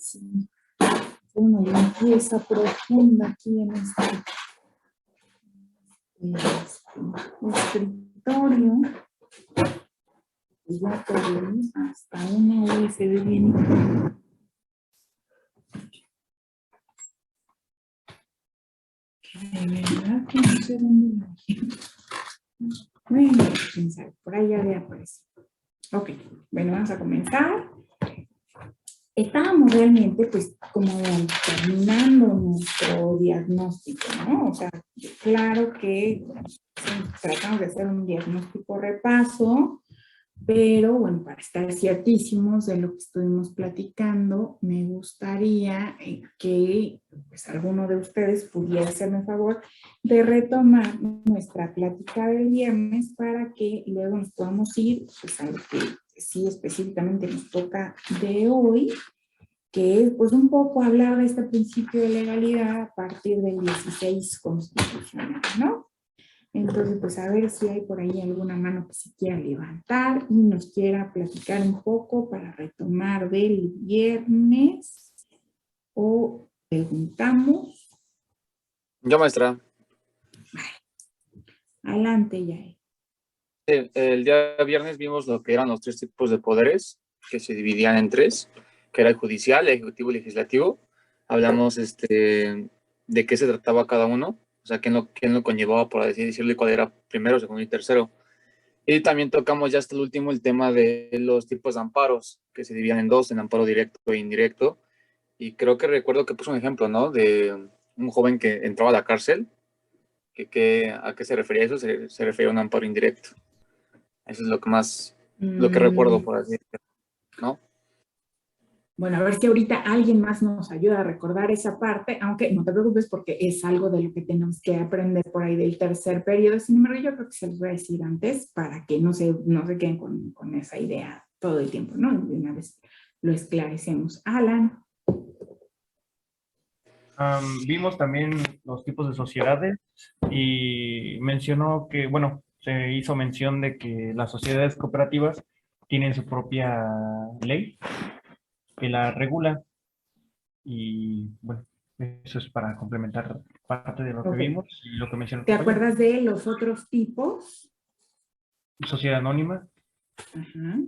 así una limpieza profunda aquí en este escritorio. Ya tenemos hasta una USB bien. De verdad que no sé dónde la dejé. Bueno, quién sabe, por ahí ya había aparecido. Ok, bueno, vamos a comenzar. Estábamos realmente, pues, como terminando nuestro diagnóstico, ¿no? O sea, claro que sí, tratamos de hacer un diagnóstico repaso, pero bueno, para estar ciertísimos de lo que estuvimos platicando, me gustaría que pues, alguno de ustedes pudiera hacerme el favor de retomar nuestra plática del viernes para que luego nos podamos ir pues, a lo que sí específicamente nos toca de hoy, que es pues un poco hablar de este principio de legalidad a partir del 16 constitucional, ¿no? Entonces, pues a ver si hay por ahí alguna mano que se quiera levantar y nos quiera platicar un poco para retomar del viernes o preguntamos. Yo, maestra. Adelante, Yael. El día viernes vimos lo que eran los 3 tipos de poderes que se dividían en 3, que era el judicial, el ejecutivo y el legislativo. Hablamos de qué se trataba cada uno, o sea, quién lo conllevaba, por así decirlo, y cuál era primero, segundo y tercero. Y también tocamos ya hasta el último el tema de los tipos de amparos, que se dividían en 2, en amparo directo e indirecto. Y creo que recuerdo que puso un ejemplo, ¿no? De un joven que entraba a la cárcel. ¿A qué se refería eso? Se refería a un amparo indirecto. Eso es lo que recuerdo, por así decirlo, ¿no? Bueno, a ver si ahorita alguien más nos ayuda a recordar esa parte, aunque no te preocupes porque es algo de lo que tenemos que aprender por ahí del tercer periodo. Sin embargo, yo creo que se los voy a decir antes para que no se queden con esa idea todo el tiempo, ¿no? De una vez lo esclarecemos. Alan. Vimos también los tipos de sociedades y mencionó que, bueno, se hizo mención de que las sociedades cooperativas tienen su propia ley que la regula y, bueno, eso es para complementar parte de lo que vimos y lo que mencionó. ¿Te acuerdas de los otros tipos? Sociedad anónima. Ajá.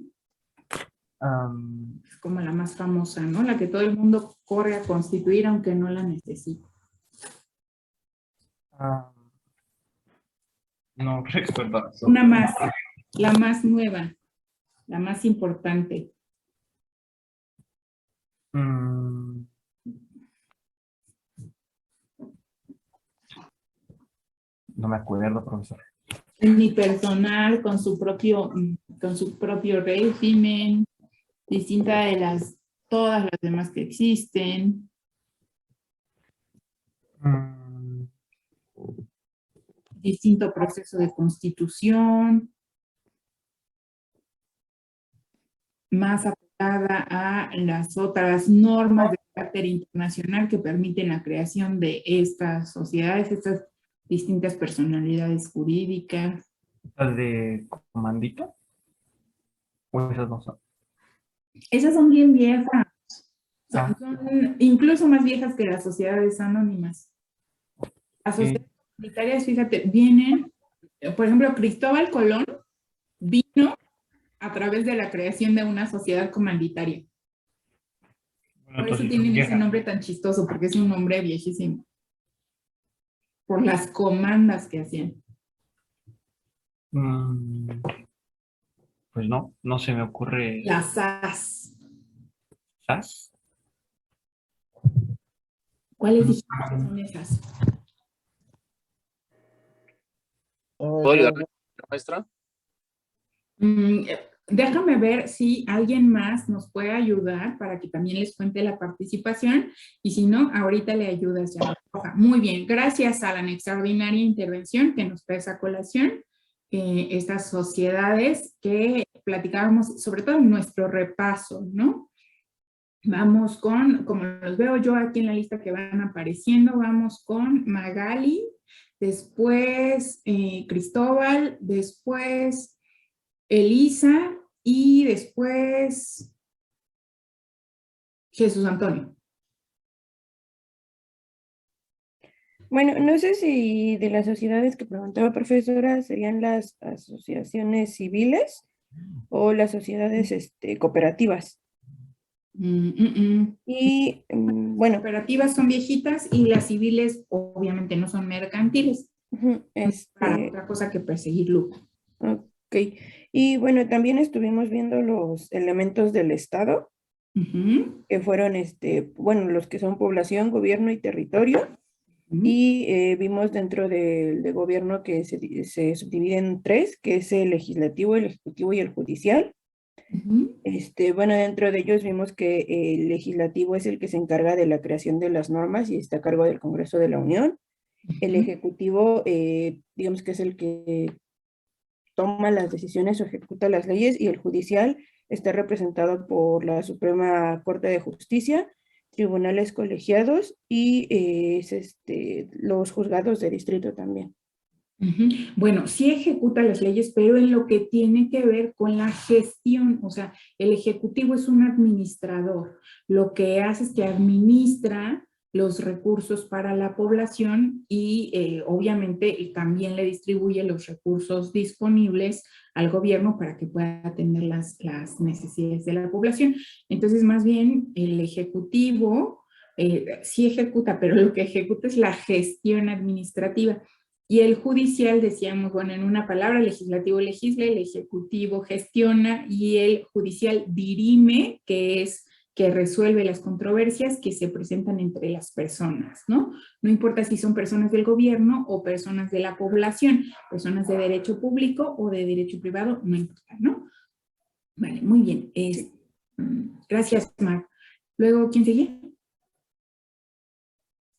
Es como la más famosa, ¿no? La que todo el mundo corre a constituir aunque no la necesite. No recuerdo. Una más, la más nueva, la más importante. No me acuerdo, profesor. Unipersonal, con su propio régimen, distinta de todas las demás que existen. Distinto proceso de constitución. Más apegada a las otras normas de carácter internacional que permiten la creación de estas sociedades, estas distintas personalidades jurídicas. ¿Las de comandita? ¿O esas no son? Esas son bien viejas. Son incluso más viejas que las sociedades anónimas. Las sociedades comunitarias, fíjate, vienen, por ejemplo, Cristóbal Colón vino a través de la creación de una sociedad comanditaria. Bueno, por eso tienen ese nombre tan chistoso, porque es un nombre viejísimo. Por las comandas que hacían. Pues no se me ocurre. Las SAS. ¿SAS? ¿Cuáles dijiste que son esas? ¿Puedo ayudar, maestra? Déjame ver si alguien más nos puede ayudar para que también les cuente la participación y si no, ahorita le ayudas ya. Muy bien, gracias a la extraordinaria intervención que nos trae esa colación, estas sociedades que platicábamos, sobre todo en nuestro repaso, ¿no? Vamos con, como los veo yo aquí en la lista que van apareciendo, vamos con Magali, después Cristóbal, después Elisa y después Jesús Antonio. Bueno, no sé si de las sociedades que preguntaba profesora serían las asociaciones civiles o las sociedades cooperativas. Y bueno, Cooperativas son viejitas y las civiles obviamente no son mercantiles. ujú, Para otra cosa que perseguir lucro. ok. Y bueno, también estuvimos viendo los elementos del Estado, Ujú, que fueron, bueno, los que son población, gobierno y territorio. ujú, Y vimos dentro del gobierno que se subdivide en tres, que es el legislativo, el ejecutivo y el judicial. ujú, Bueno, dentro de ellos vimos que el legislativo es el que se encarga de la creación de las normas y está a cargo del Congreso de la Unión. El ujú. ejecutivo, digamos que es el que toma las decisiones o ejecuta las leyes, y el judicial está representado por la Suprema Corte de Justicia, tribunales colegiados y los juzgados de distrito también. Ujú. Bueno, sí ejecuta las leyes, pero en lo que tiene que ver con la gestión, o sea, el ejecutivo es un administrador. Lo que hace es que administra los recursos para la población y obviamente también le distribuye los recursos disponibles al gobierno para que pueda atender las necesidades de la población. Entonces, más bien, el ejecutivo sí ejecuta, pero lo que ejecuta es la gestión administrativa. Y el judicial, decíamos, bueno, en una palabra, el legislativo legisla, el ejecutivo gestiona y el judicial dirime, que es que resuelve las controversias que se presentan entre las personas, ¿no? No importa si son personas del gobierno o personas de la población, personas de derecho público o de derecho privado, no importa, ¿no? Vale, muy bien. Gracias, Mar. Luego, ¿quién sigue?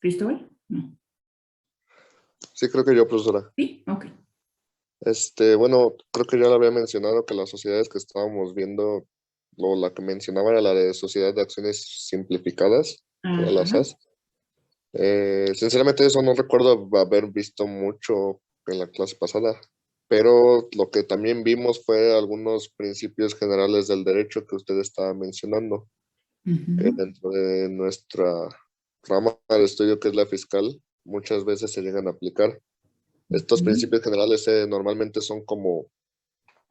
¿Cristóbal? No. Sí, creo que yo, profesora. ¿Sí? Ok. Bueno, creo que ya lo había mencionado que las sociedades que estábamos viendo, o la que mencionaba era la de Sociedad de Acciones Simplificadas, que era la Ajá. SAS. Sinceramente eso no recuerdo haber visto mucho en la clase pasada, pero lo que también vimos fue algunos principios generales del derecho que usted estaba mencionando, que Ujú. dentro de nuestra rama de estudio, que es la fiscal, muchas veces se llegan a aplicar. Estos Ujú. principios generales normalmente son como,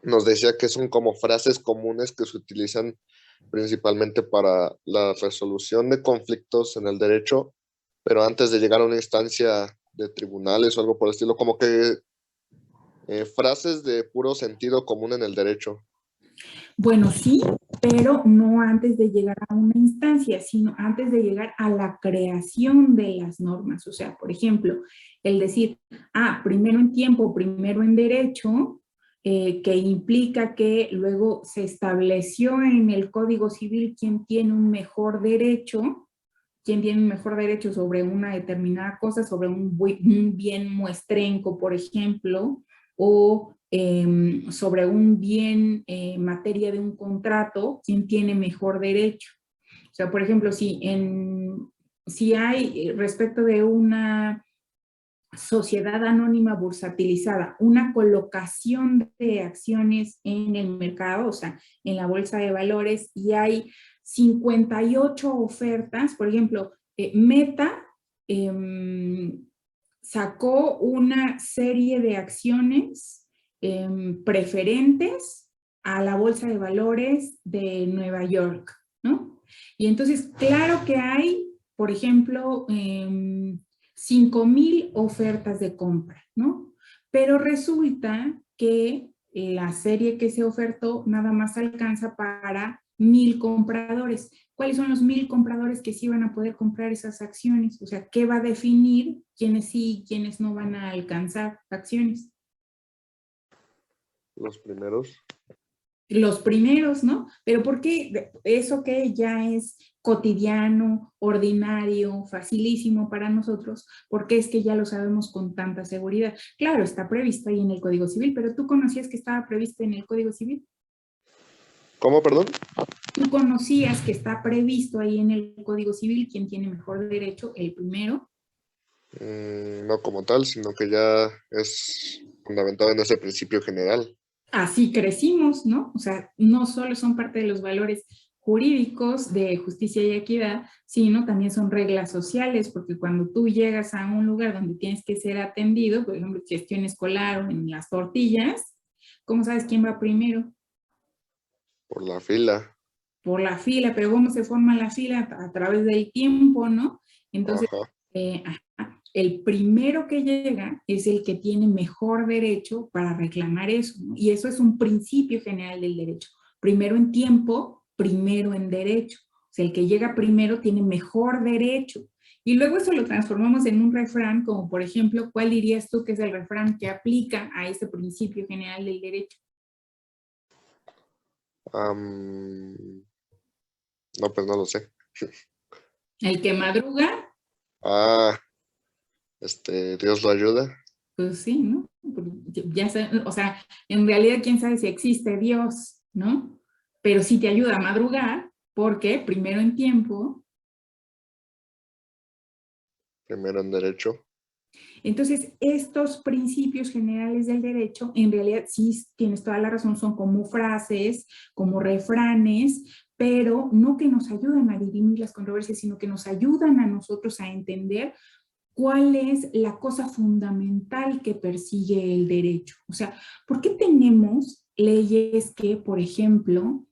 nos decía que son como frases comunes que se utilizan principalmente para la resolución de conflictos en el derecho, pero antes de llegar a una instancia de tribunales o algo por el estilo, como que frases de puro sentido común en el derecho. Bueno, sí, pero no antes de llegar a una instancia, sino antes de llegar a la creación de las normas. O sea, por ejemplo, el decir, primero en tiempo, primero en derecho, que implica que luego se estableció en el Código Civil quién tiene un mejor derecho, sobre una determinada cosa, sobre un bien muestrenco, por ejemplo, o sobre un bien materia de un contrato, quién tiene mejor derecho. O sea, por ejemplo, si hay respecto de una sociedad anónima bursatilizada, una colocación de acciones en el mercado, o sea, en la bolsa de valores, y hay 58 ofertas, por ejemplo, Meta sacó una serie de acciones preferentes a la bolsa de valores de Nueva York, ¿no? Y entonces, claro que hay, por ejemplo, 5,000 ofertas de compra, ¿no? Pero resulta que la serie que se ofertó nada más alcanza para 1,000 compradores. ¿Cuáles son los 1,000 compradores que sí van a poder comprar esas acciones? O sea, ¿qué va a definir quiénes sí y quiénes no van a alcanzar acciones? Los primeros. Los primeros, ¿no? Pero ¿por qué eso que ya es cotidiano, ordinario, facilísimo para nosotros? Porque es que ya lo sabemos con tanta seguridad. Claro, está previsto ahí en el Código Civil, pero ¿tú conocías que estaba previsto en el Código Civil? ¿Cómo, perdón? ¿Tú conocías que está previsto ahí en el Código Civil quién tiene mejor derecho? El primero. No como tal, sino que ya es fundamentado en ese principio general. Así crecimos, ¿no? O sea, no solo son parte de los valores jurídicos de justicia y equidad, sino también son reglas sociales, porque cuando tú llegas a un lugar donde tienes que ser atendido, por ejemplo, gestión escolar o en las tortillas, ¿cómo sabes quién va primero? Por la fila. Por la fila, pero ¿cómo se forma la fila? A través del tiempo, ¿no? Entonces, Ajá. El primero que llega es el que tiene mejor derecho para reclamar eso, ¿no? Y eso es un principio general del derecho. Primero en tiempo, primero en derecho. O sea, el que llega primero tiene mejor derecho. Y luego eso lo transformamos en un refrán, como por ejemplo, ¿cuál dirías tú que es el refrán que aplica a ese principio general del derecho? No, pues no lo sé. El que madruga, Ah, Dios lo ayuda. pues sí, ¿no? Ya o sea, en realidad, quién sabe si existe Dios, ¿no? Pero sí te ayuda a madrugar, porque primero en tiempo. Primero en derecho. Entonces, estos principios generales del derecho, en realidad sí tienes toda la razón, son como frases, como refranes, pero no que nos ayudan a dirimir las controversias, sino que nos ayudan a nosotros a entender cuál es la cosa fundamental que persigue el derecho. O sea, ¿por qué tenemos leyes que, por ejemplo,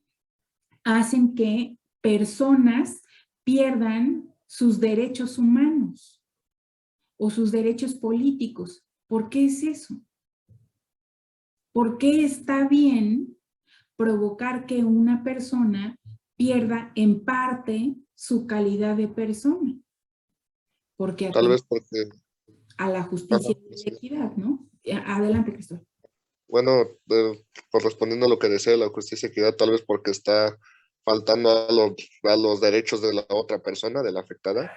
hacen que personas pierdan sus derechos humanos o sus derechos políticos? ¿Por qué es eso? ¿Por qué está bien provocar que una persona pierda en parte su calidad de persona? Porque Tal atenta vez porque, a la justicia y sí. la equidad, ¿no? Adelante, Cristóbal. Bueno, pues respondiendo a lo que decía de la justicia y equidad, tal vez porque está faltando a los derechos de la otra persona, de la afectada.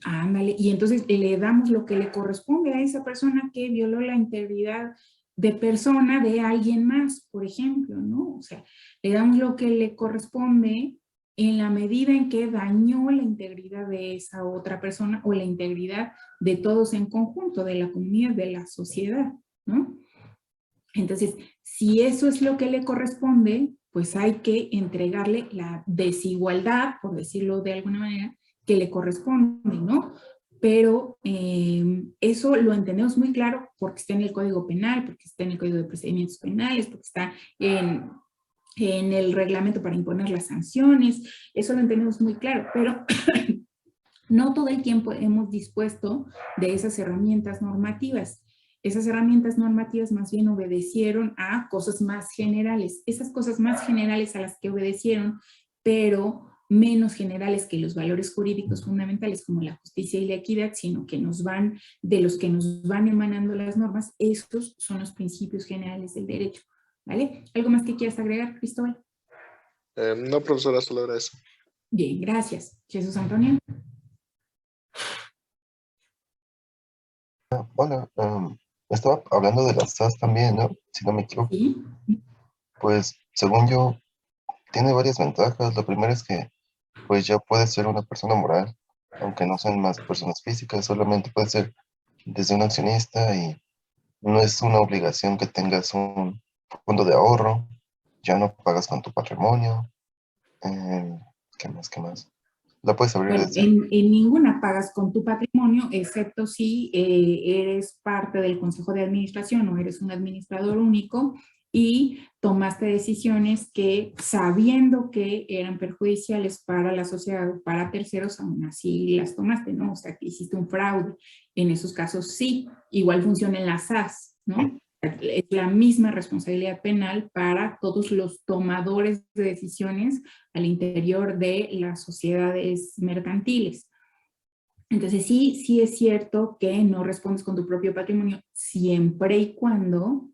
Ándale, y entonces le damos lo que le corresponde a esa persona que violó la integridad de persona de alguien más, por ejemplo, ¿no? O sea, le damos lo que le corresponde en la medida en que dañó la integridad de esa otra persona o la integridad de todos en conjunto, de la comunidad, de la sociedad, ¿no? Entonces, si eso es lo que le corresponde, pues hay que entregarle la desigualdad, por decirlo de alguna manera, que le corresponde, ¿no? Pero eso lo entendemos muy claro porque está en el Código Penal, porque está en el Código de Procedimientos Penales, porque está en el reglamento para imponer las sanciones, eso lo entendemos muy claro, pero no todo el tiempo hemos dispuesto de esas herramientas normativas. Esas herramientas normativas más bien obedecieron a cosas más generales. Esas cosas más generales a las que obedecieron, pero menos generales que los valores jurídicos fundamentales como la justicia y la equidad, sino que de los que nos van emanando las normas, estos son los principios generales del derecho. ¿Vale? ¿Algo más que quieras agregar, Cristóbal? No, profesora, solo era eso. Bien, gracias. Jesús Antonio. Hola, estaba hablando de las SAS también, ¿no? Si no me equivoco. Sí. Pues, según yo, tiene varias ventajas. La primera es que, pues, ya puede ser una persona moral, aunque no sean más personas físicas, solamente puede ser desde un accionista y no es una obligación que tengas un fondo de ahorro, ya no pagas con tu patrimonio. ¿Qué más? ¿Qué más? La puedes abrir Bueno, desde... en ninguna pagas con tu patrimonio, excepto si eres parte del consejo de administración o eres un administrador único y tomaste decisiones que, sabiendo que eran perjudiciales para la sociedad o para terceros, aún así las tomaste, ¿no? O sea, que hiciste un fraude. En esos casos sí, igual funciona en las SAS, ¿no? Es la misma responsabilidad penal para todos los tomadores de decisiones al interior de las sociedades mercantiles. Entonces sí es cierto que no respondes con tu propio patrimonio siempre y cuando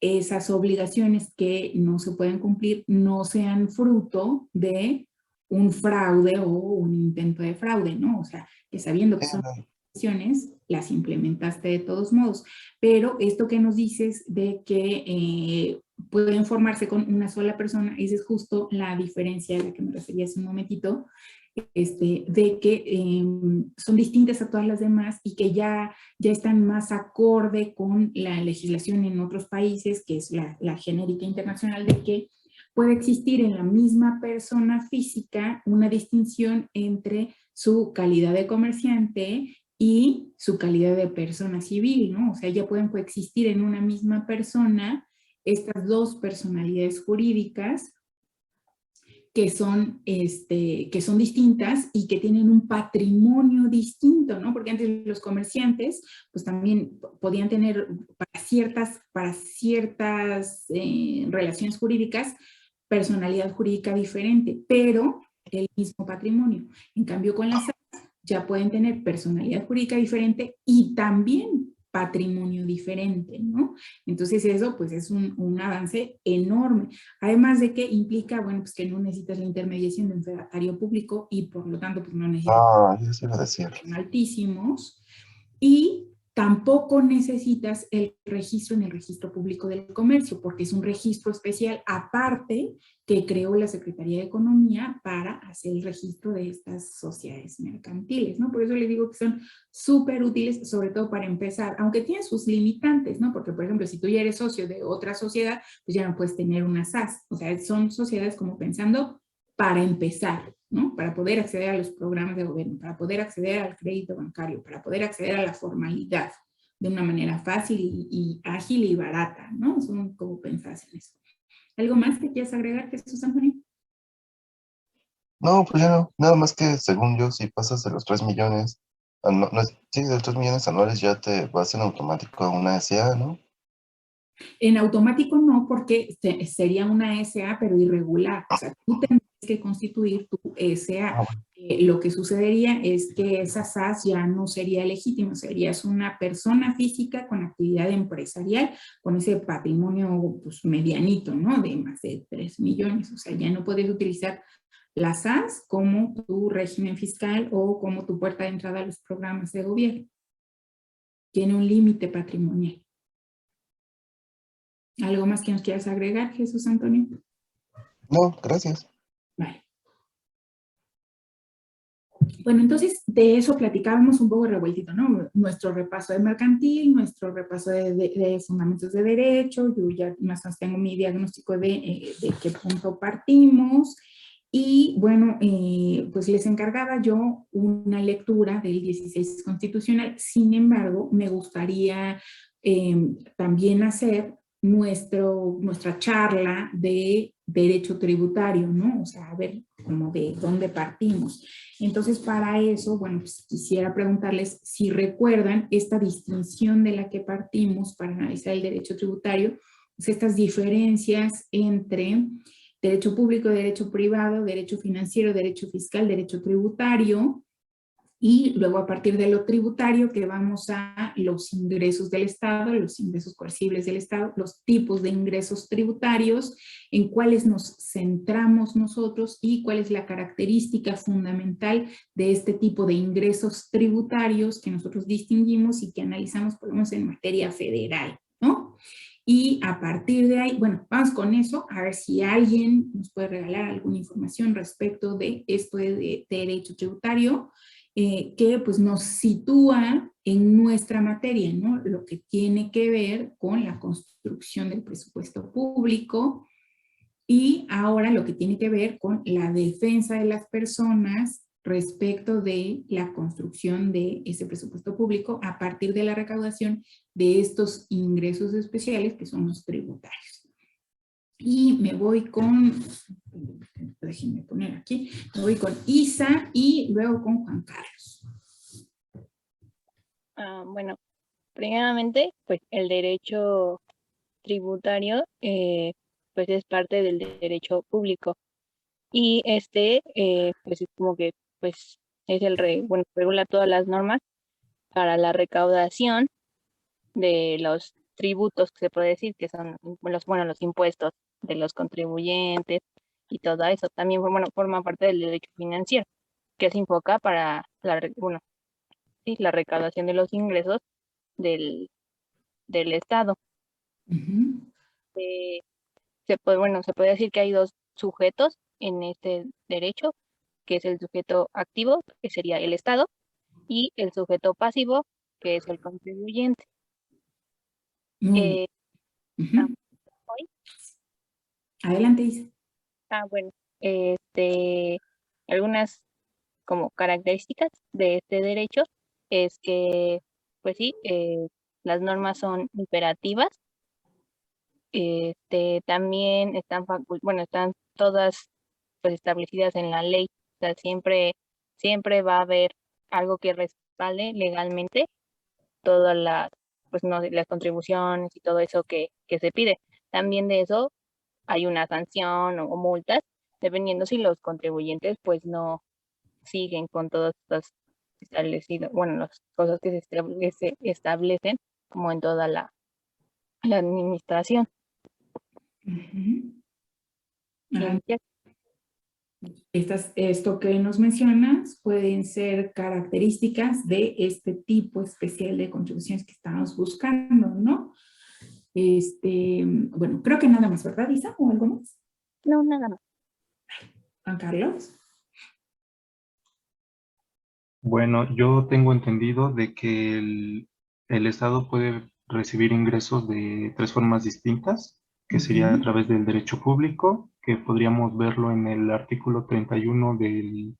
esas obligaciones que no se pueden cumplir no sean fruto de un fraude o un intento de fraude, ¿no? O sea, que sabiendo que son las implementaste de todos modos. Pero esto que nos dices de que pueden formarse con una sola persona, esa es justo la diferencia a la que me refería hace un momentito, de que son distintas a todas las demás y que ya están más acorde con la legislación en otros países, que es la genérica internacional, de que puede existir en la misma persona física una distinción entre su calidad de comerciante y su calidad de persona civil, ¿no? O sea, ya pueden coexistir en una misma persona estas dos personalidades jurídicas que son distintas y que tienen un patrimonio distinto, ¿no? Porque antes los comerciantes, pues también podían tener para ciertas relaciones jurídicas, personalidad jurídica diferente, pero el mismo patrimonio. En cambio, con las ya pueden tener personalidad jurídica diferente y también patrimonio diferente, ¿no? Entonces eso pues es un avance enorme. Además de que implica, bueno, pues que no necesitas la intermediación de un fedatario público y por lo tanto pues no necesitas Eso iba a decir. altísimos y tampoco necesitas el registro en el registro público del comercio porque es un registro especial aparte que creó la Secretaría de Economía para hacer el registro de estas sociedades mercantiles, ¿no? Por eso les digo que son súper útiles, sobre todo para empezar, aunque tienen sus limitantes, ¿no? Porque, por ejemplo, si tú ya eres socio de otra sociedad, pues ya no puedes tener una SAS, o sea, son sociedades como pensando para empezar, ¿no? Para poder acceder a los programas de gobierno, para poder acceder al crédito bancario, para poder acceder a la formalidad de una manera fácil y ágil y barata, ¿no? Son como pensadas en eso. ¿Algo más que quieras agregar, Jesús Antonio? No, pues ya no. Nada más que según yo, si pasas de los 3 millones, sí, de los 3 millones anuales ya te vas en automático a una SA, ¿no? En automático no, porque sería una SA, pero irregular. O sea, tú tendrías que constituir tu SA. Lo que sucedería es que esa SAS ya no sería legítima, serías una persona física con actividad empresarial, con ese patrimonio pues, medianito, ¿no? De más de 3 millones. O sea, ya no puedes utilizar la SAS como tu régimen fiscal o como tu puerta de entrada a los programas de gobierno. Tiene un límite patrimonial. ¿Algo más que nos quieras agregar, Jesús Antonio? No, gracias. Vale. Bueno, entonces de eso platicábamos un poco revueltito, ¿no? Nuestro repaso de mercantil, nuestro repaso de fundamentos de derecho, yo ya más o menos tengo mi diagnóstico de qué punto partimos, y bueno, pues les encargaba yo una lectura del 16 constitucional, sin embargo, me gustaría también hacer nuestra charla de derecho tributario, ¿no? O sea, a ver como de dónde partimos. Entonces, para eso, bueno, pues quisiera preguntarles si recuerdan esta distinción de la que partimos para analizar el derecho tributario, pues estas diferencias entre derecho público, derecho privado, derecho financiero, derecho fiscal, derecho tributario, y luego a partir de lo tributario que vamos a los ingresos del Estado, los ingresos coercibles del Estado, los tipos de ingresos tributarios, en cuáles nos centramos nosotros y cuál es la característica fundamental de este tipo de ingresos tributarios que nosotros distinguimos y que analizamos por lo menos en materia federal, ¿no? Y a partir de ahí, bueno, vamos con eso, a ver si alguien nos puede regalar alguna información respecto de esto de derecho tributario, que pues nos sitúa en nuestra materia, ¿no? Lo que tiene que ver con la construcción del presupuesto público y ahora lo que tiene que ver con la defensa de las personas respecto de la construcción de ese presupuesto público a partir de la recaudación de estos ingresos especiales que son los tributarios. Y me voy con, déjenme poner aquí, me voy con Isa y luego con Juan Carlos. Bueno, primeramente, pues el derecho tributario pues es parte del derecho público y pues es como que pues es bueno, regula todas las normas para la recaudación de los tributos, que se puede decir, que son los impuestos de los contribuyentes y todo eso. También forma parte del derecho financiero, que se enfoca para la recaudación de los ingresos del Estado. Se puede decir que hay dos sujetos en este derecho, que es el sujeto activo, que sería el Estado, y el sujeto pasivo, que es el contribuyente. Adelante, Isa. Bueno, algunas como características de este derecho es que, pues sí, las normas son imperativas. También están todas pues establecidas en la ley. O sea, siempre va a haber algo que respalde legalmente todas las, pues no sé, las contribuciones y todo eso que se pide. También de eso hay una sanción o multas, dependiendo si los contribuyentes pues no siguen con todas estas establecidas, bueno, las cosas que se establecen como en toda la administración. Ujú. Y Ah, ya. esto que nos mencionas pueden ser características de este tipo especial de contribuciones que estamos buscando, ¿no? Bueno, creo que nada más, ¿verdad, Isa? ¿O algo más? No, nada más. Juan Carlos. Bueno, yo tengo entendido de que el Estado puede recibir ingresos de tres formas distintas, que sería a Ujú, través del derecho público, que podríamos verlo en el artículo 31 de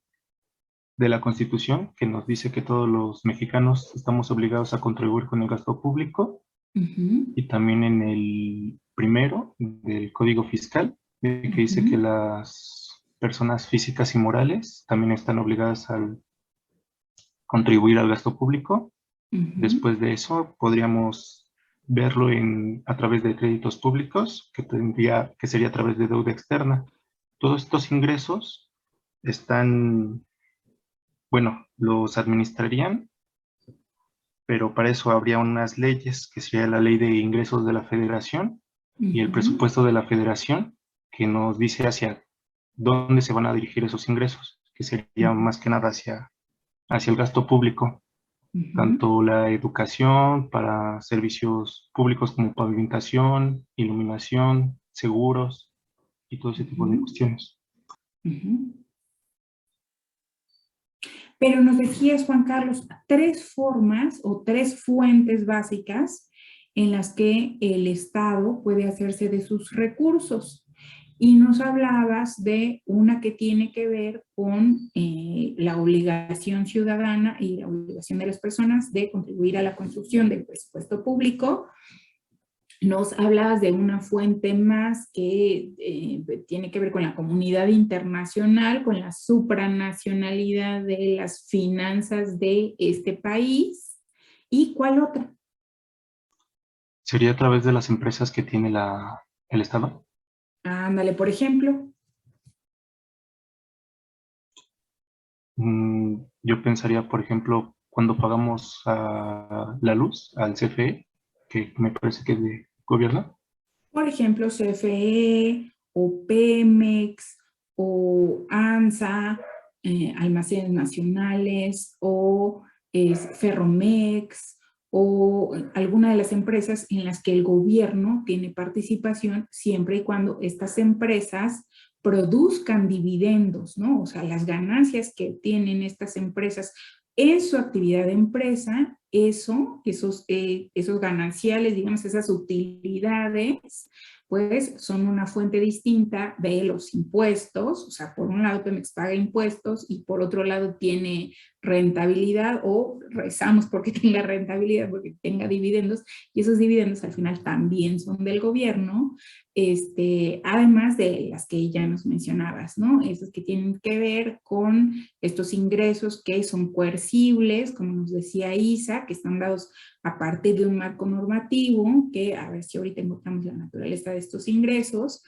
la Constitución, que nos dice que todos los mexicanos estamos obligados a contribuir con el gasto público, ujú, y también en el primero del Código Fiscal, que dice que ujú, las personas físicas y morales también están obligadas a contribuir al gasto público. ujú, Después de eso, podríamos verlo a través de créditos públicos, que sería a través de deuda externa. Todos estos ingresos están, bueno, los administrarían, pero para eso habría unas leyes, que sería la ley de ingresos de la Federación y el ujú, presupuesto de la Federación, que nos dice hacia dónde se van a dirigir esos ingresos, que sería ujú, más que nada hacia el gasto público, ujú, tanto la educación para servicios públicos como pavimentación, iluminación, seguros y todo ese tipo de ujú, cuestiones. ujú. Pero nos decías, Juan Carlos, tres formas o tres fuentes básicas en las que el Estado puede hacerse de sus recursos. Y nos hablabas de una que tiene que ver con la obligación ciudadana y la obligación de las personas de contribuir a la construcción del presupuesto público. Nos hablabas de una fuente más que tiene que ver con la comunidad internacional, con la supranacionalidad de las finanzas de este país. ¿Y cuál otra? Sería a través de las empresas que tiene el Estado. Ándale, por ejemplo. Yo pensaría, por ejemplo, cuando pagamos a la luz, al CFE, que me parece que es de gobierno. Por ejemplo, CFE o Pemex o ANSA, Almacenes Nacionales o Ferromex o alguna de las empresas en las que el gobierno tiene participación siempre y cuando estas empresas produzcan dividendos, ¿no? O sea, las ganancias que tienen estas empresas en su actividad de empresa, esos gananciales, digamos, esas utilidades, pues son una fuente distinta de los impuestos. O sea, por un lado Pemex paga impuestos y por otro lado tiene rentabilidad, o rezamos porque tenga rentabilidad, porque tenga dividendos, y esos dividendos al final también son del gobierno, además de las que ya nos mencionabas, ¿no? Esos que tienen que ver con estos ingresos que son coercibles, como nos decía Isa, que están dados a partir de un marco normativo, que a ver si ahorita encontramos la naturaleza de estos ingresos,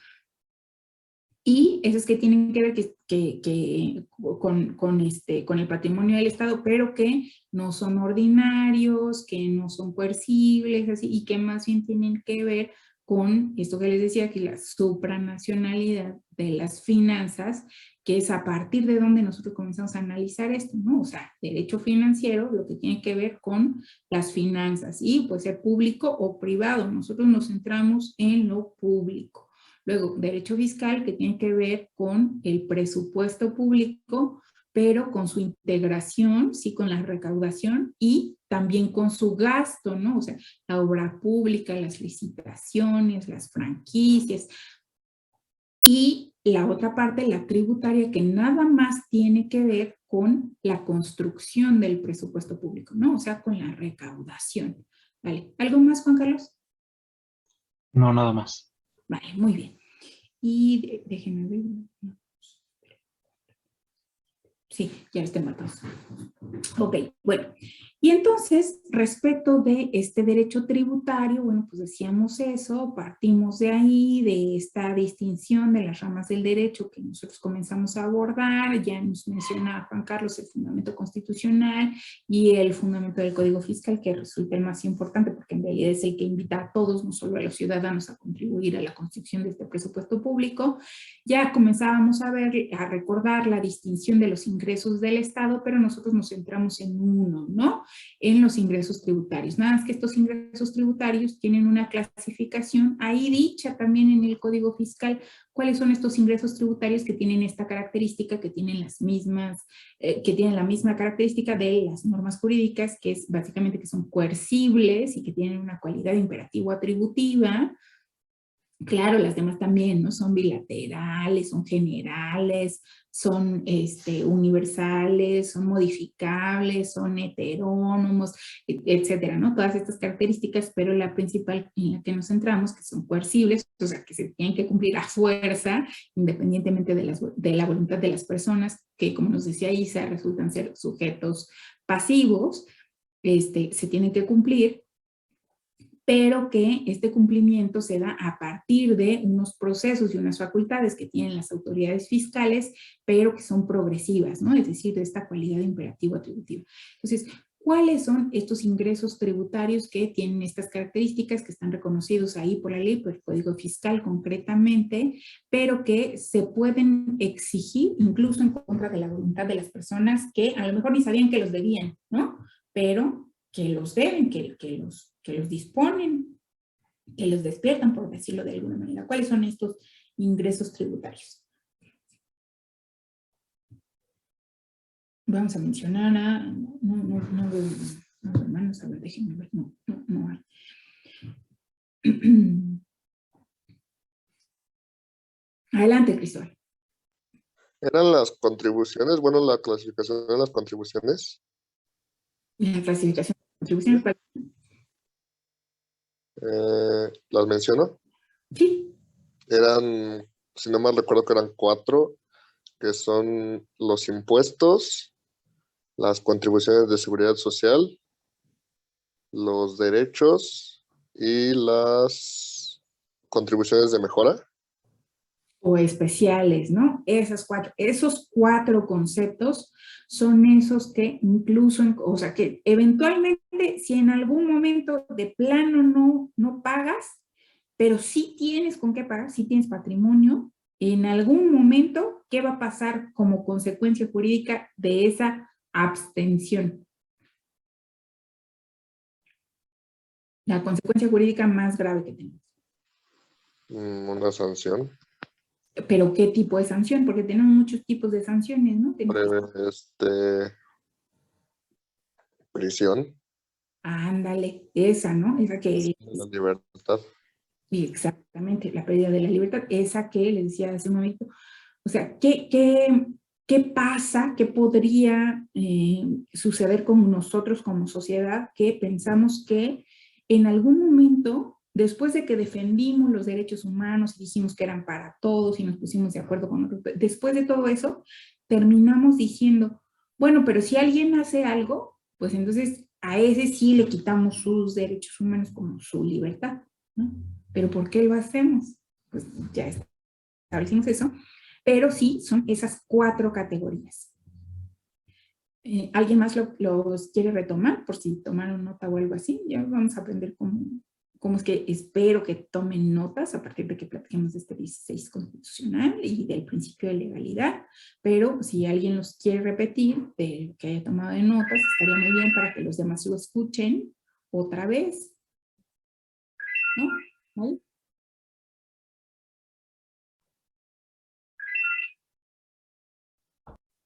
y esos que tienen que ver con el patrimonio del Estado, pero que no son ordinarios, que no son coercibles, así, y que más bien tienen que ver con esto que les decía, que la supranacionalidad de las finanzas, que es a partir de donde nosotros comenzamos a analizar esto, ¿no? O sea, derecho financiero, lo que tiene que ver con las finanzas, y puede ser público o privado. Nosotros nos centramos en lo público. Luego, derecho fiscal, que tiene que ver con el presupuesto público, pero con su integración, sí, con la recaudación y también con su gasto, ¿no? O sea, la obra pública, las licitaciones, las franquicias. Y la otra parte, la tributaria, que nada más tiene que ver con la construcción del presupuesto público, ¿no? O sea, con la recaudación. ¿Vale? ¿Algo más, Juan Carlos? No, nada más. Vale, muy bien. Y déjenme ver. Sí, ya los tengo todos. Ok, bueno. Y entonces, respecto de este derecho tributario, bueno, pues decíamos eso, partimos de ahí, de esta distinción de las ramas del derecho que nosotros comenzamos a abordar. Ya nos mencionaba Juan Carlos el fundamento constitucional y el fundamento del Código Fiscal, que resulta el más importante porque en realidad es el que invita a todos, no solo a los ciudadanos, a contribuir a la construcción de este presupuesto público. Ya comenzábamos a ver, a recordar la distinción de los ingresos del Estado, pero nosotros nos centramos en uno, ¿no? En los ingresos tributarios. Nada más que estos ingresos tributarios tienen una clasificación ahí dicha también en el Código Fiscal. ¿Cuáles son estos ingresos tributarios que tienen esta característica, que tienen las mismas, que tienen la misma característica de las normas jurídicas, que es básicamente que son coercibles y que tienen una cualidad imperativo-atributiva? Claro, las demás también, ¿no? Son bilaterales, son generales, son universales, son modificables, son heterónomos, etcétera, ¿no? Todas estas características, pero la principal en la que nos centramos, que son coercibles, o sea, que se tienen que cumplir a fuerza, independientemente de la voluntad de las personas, que como nos decía Isa, resultan ser sujetos pasivos, se tienen que cumplir, pero que este cumplimiento se da a partir de unos procesos y unas facultades que tienen las autoridades fiscales, pero que son progresivas, ¿no? Es decir, de esta cualidad imperativo-atributiva. Entonces, ¿cuáles son estos ingresos tributarios que tienen estas características, que están reconocidos ahí por la ley, por el Código Fiscal concretamente, pero que se pueden exigir incluso en contra de la voluntad de las personas que a lo mejor ni sabían que los debían, ¿no? Pero que los deben, que los disponen, que los despiertan, por decirlo de alguna manera? ¿Cuáles son estos ingresos tributarios? Vamos a mencionar a... No veo hermanos, a ver, déjenme ver. No hay. Adelante, Cristóbal. ¿Eran las contribuciones? Bueno, la clasificación de las contribuciones. La clasificación de contribuciones. ¿Las menciono? Sí. Eran, si no mal recuerdo, que eran 4, que son los impuestos, las contribuciones de seguridad social, los derechos y las contribuciones de mejora. O especiales, ¿no? Esos cuatro conceptos son esos que incluso, o sea, que eventualmente, si en algún momento de plano no pagas, pero sí tienes con qué pagar, sí tienes patrimonio, en algún momento, ¿qué va a pasar como consecuencia jurídica de esa abstención? La consecuencia jurídica más grave que tenemos. Una sanción. ¿Pero qué tipo de sanción? Porque tenemos muchos tipos de sanciones, ¿no? Prisión. Ándale, esa, ¿no? Esa que... La libertad. Y exactamente, la pérdida de la libertad, esa que les decía hace un momento. O sea, ¿qué pasa? ¿Qué podría suceder con nosotros como sociedad que pensamos que en algún momento, después de que defendimos los derechos humanos y dijimos que eran para todos y nos pusimos de acuerdo con otros, después de todo eso, terminamos diciendo, bueno, pero si alguien hace algo, pues entonces a ese sí le quitamos sus derechos humanos como su libertad, ¿no? ¿Pero por qué lo hacemos? Pues ya establecimos eso, pero sí son esas 4 categorías. ¿Alguien más los quiere retomar? Por si tomaron nota o algo así, ya vamos a aprender cómo es que espero que tomen notas a partir de que platiquemos de este 16 constitucional y del principio de legalidad, pero si alguien los quiere repetir, de lo que haya tomado de notas, estaría muy bien para que los demás lo escuchen otra vez, ¿no? ¿Vale?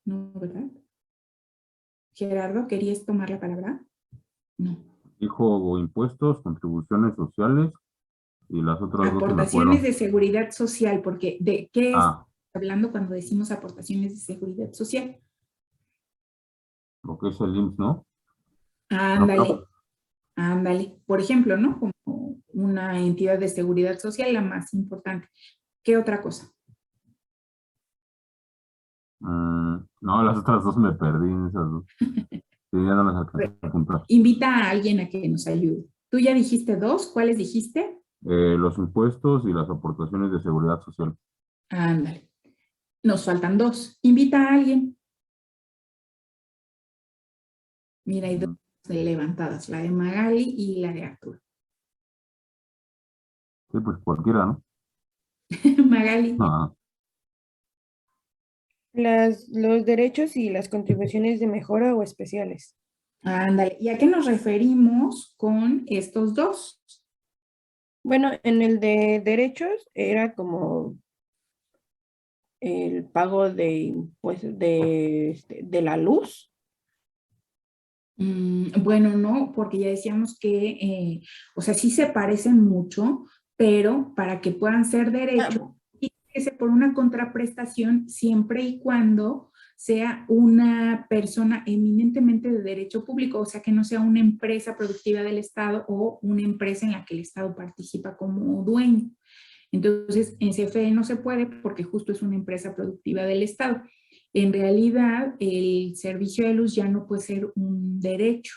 No, ¿verdad? Gerardo, ¿querías tomar la palabra? No. Dijo impuestos, contribuciones sociales y las otras dos Aportaciones de seguridad social, porque ¿de qué es hablando cuando decimos aportaciones de seguridad social. Lo que es el IMSS, ¿no? Ándale, ándale. Por ejemplo, ¿no? Como una entidad de seguridad social, la más importante. ¿Qué otra cosa? No, las otras dos me perdí en esas dos. Sí, ya no las alcancé a apuntar. Invita a alguien a que nos ayude. Tú ya dijiste dos, ¿cuáles dijiste? Los impuestos y las aportaciones de seguridad social. Ándale. Nos faltan dos. Invita a alguien. Mira, hay dos levantadas, la de Magali y la de Arturo. Sí, pues cualquiera, ¿no? Magali. No, Los derechos y las contribuciones de mejora o especiales. Ándale. ¿Y a qué nos referimos con estos dos? Bueno, en el de derechos era como el pago de impuestos de la luz. Bueno, no, porque ya decíamos que, o sea, sí se parecen mucho, pero para que puedan ser derechos, tiene que ser por una contraprestación siempre y cuando sea una persona eminentemente de derecho público, o sea, que no sea una empresa productiva del Estado o una empresa en la que el Estado participa como dueño. Entonces, en CFE no se puede porque justo es una empresa productiva del Estado. En realidad, el servicio de luz ya no puede ser un derecho.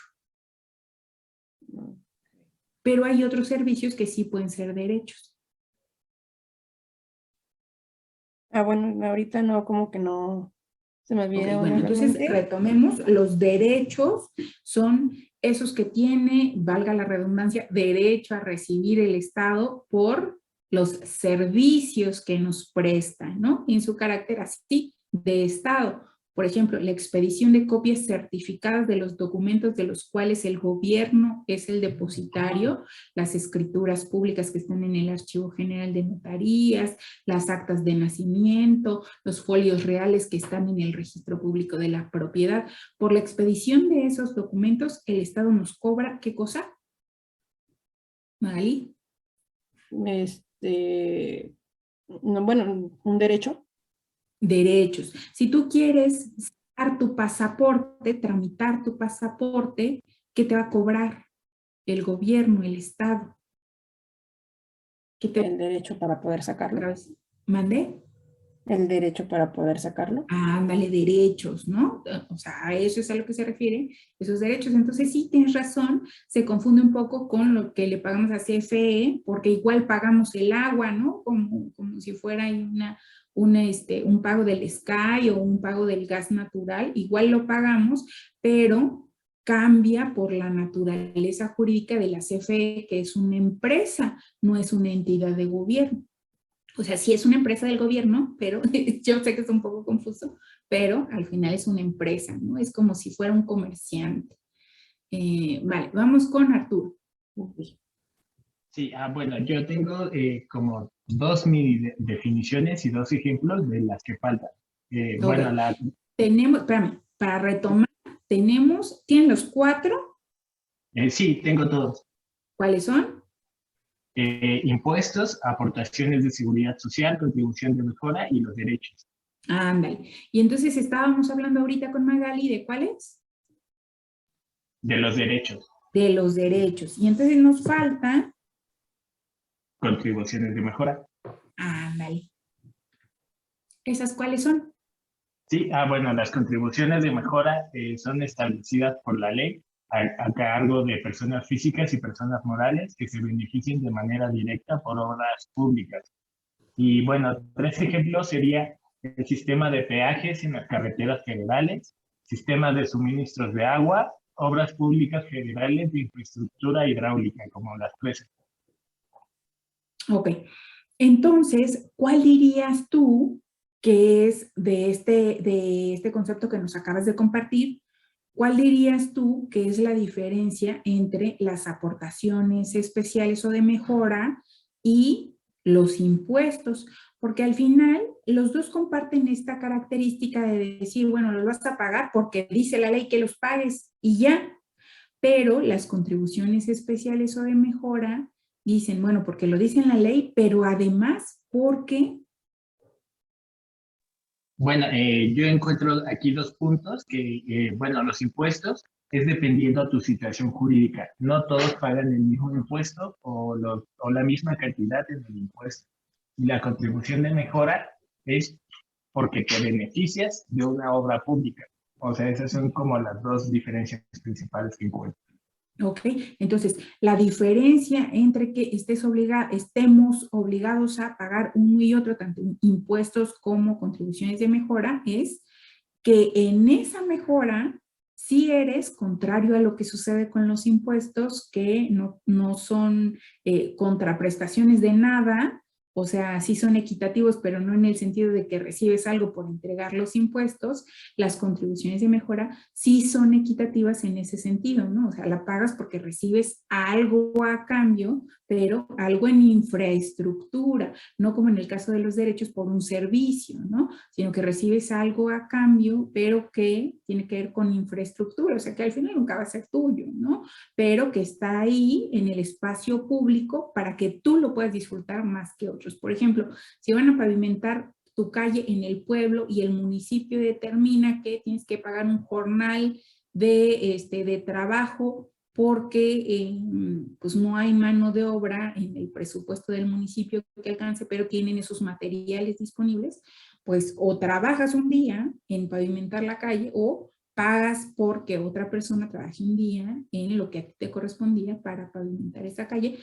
Pero hay otros servicios que sí pueden ser derechos. Bueno, ahorita no, como que no se me viene Ok, uno bueno, a la entonces mente. retomemos. Los derechos son esos que tiene, valga la redundancia, derecho a recibir el Estado por los servicios que nos prestan, ¿no? En su carácter así de Estado. Por ejemplo, la expedición de copias certificadas de los documentos de los cuales el gobierno es el depositario, las escrituras públicas que están en el Archivo General de Notarías, las actas de nacimiento, los folios reales que están en el Registro Público de la Propiedad. Por la expedición de esos documentos, el Estado nos cobra, ¿qué cosa? Magali. No, bueno, un derecho. Derechos. Si tú quieres sacar tu pasaporte, tramitar tu pasaporte, ¿qué te va a cobrar? El gobierno, el Estado. ¿Qué te El derecho para poder sacarlo. ¿Mandé? El derecho para poder sacarlo. Ándale, derechos, ¿no? O sea, a eso es a lo que se refiere, esos derechos. Entonces sí, tienes razón, se confunde un poco con lo que le pagamos a CFE, porque igual pagamos el agua, ¿no? Como si fuera un pago del Sky o un pago del gas natural, igual lo pagamos, pero cambia por la naturaleza jurídica de la CFE, que es una empresa, no es una entidad de gobierno. O sea, sí es una empresa del gobierno, pero yo sé que es un poco confuso, pero al final es una empresa, ¿no? Es como si fuera un comerciante. Vale, vamos con Arturo. Sí, bueno, yo tengo como dos mini definiciones y dos ejemplos de las que faltan. Bueno, Okay. Tenemos, espérame, para retomar, ¿tienen los cuatro? Sí, tengo todos. ¿Cuáles son? Impuestos, aportaciones de seguridad social, contribución de mejora y los derechos. Ándale. Y entonces estábamos hablando ahorita con Magali, ¿de cuáles? De los derechos. De los derechos. Y entonces nos falta... Contribuciones de mejora. Ándale. ¿Esas cuáles son? Sí, bueno, las contribuciones de mejora son establecidas por la ley a cargo de personas físicas y personas morales que se beneficien de manera directa por obras públicas. Y bueno, tres ejemplos sería el sistema de peajes en las carreteras federales, sistemas de suministros de agua, obras públicas federales de infraestructura hidráulica, como las presas. Ok. Entonces, ¿cuál dirías tú que es de este concepto que nos acabas de compartir? ¿Cuál dirías tú que es la diferencia entre las aportaciones especiales o de mejora y los impuestos? Porque al final los dos comparten esta característica de decir, bueno, los vas a pagar porque dice la ley que los pagues y ya. Pero las contribuciones especiales o de mejora dicen, bueno, porque lo dice en la ley, pero además porque Bueno, yo encuentro aquí dos puntos que, bueno, los impuestos es dependiendo de tu situación jurídica. No todos pagan el mismo impuesto o la misma cantidad en el impuesto. Y la contribución de mejora es porque te beneficias de una obra pública. O sea, esas son como las dos diferencias principales que encuentro. Ok, entonces la diferencia entre que estemos obligados a pagar uno y otro, tanto impuestos como contribuciones de mejora, es que en esa mejora sí eres contrario a lo que sucede con los impuestos, que no son contraprestaciones de nada, o sea, sí son equitativos, pero no en el sentido de que recibes algo por entregar los impuestos. Las contribuciones de mejora sí son equitativas en ese sentido, ¿no? O sea, la pagas porque recibes algo a cambio, pero algo en infraestructura, no como en el caso de los derechos por un servicio, ¿no? Sino que recibes algo a cambio, pero que tiene que ver con infraestructura, o sea, que al final nunca va a ser tuyo, ¿no? Pero que está ahí en el espacio público para que tú lo puedas disfrutar más que otros. Por ejemplo, si van a pavimentar tu calle en el pueblo y el municipio determina que tienes que pagar un jornal de trabajo porque pues no hay mano de obra en el presupuesto del municipio que alcance, pero tienen esos materiales disponibles, pues o trabajas un día en pavimentar la calle o pagas porque otra persona trabaje un día en lo que a ti te correspondía para pavimentar esa calle,